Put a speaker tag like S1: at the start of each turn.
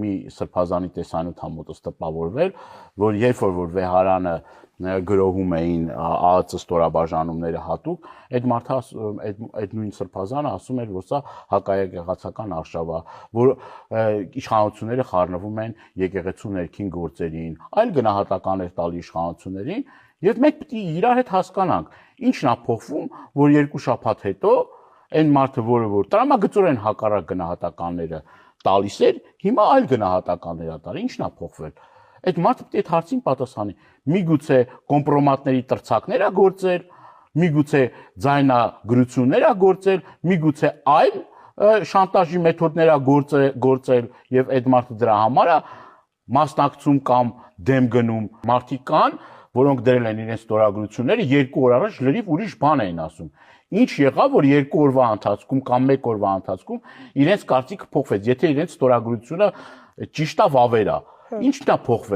S1: մի սրբազանի տեսանյութ մոտս տպավորվել, որ երբ որ վեհարանը գրոհում էին ԱԱԾ ստորաբաժանումները հատուկ, այդ մարդը այդ նույն սրբազանը ասում էր, որ սա հակաեկեղեցական արշավ է, որ իշխանությունները խառնվում են եկեղեցու ներքին գործերին, այլ գնահատականներ տալի իշխանություններին, եւ մենք պետք է իրար հետ հասկանանք, ինչն է փոխվում, որ 2 շաբաթ հետո այն մարդը, որ տրամագծորեն հակառակ գնահատականները տալիս էր, հիմա այլ գնահատականներ է տալի, ինչն է փոխվել։ Այդ մարդը պետք է այդ հարցին պատասխանի։ Միգուցե կոմպրոմատների տրցակներ է գործել, միգուցե ձայնագրություններ է գործել, միգուցե այլ շանտաժի մեթոդներ է գործել եւ այդ մարդը դրա համար է մասնակցում կամ դեմ գնում։ Մարդիկ կան, որոնք դրել են իրենց ստորագրությունները 2 օր առաջ լրիվ ուրիշ բան էին ասում։ Ինչ եղավ, որ 2 օրվա ընթացքում կամ 1 օրվա ընթացքում իրենց կարծիքը փոխվեց, եթե իրենց ստորագրությունը ճիշտ է վավեր է։ Ինչն է փոխվել։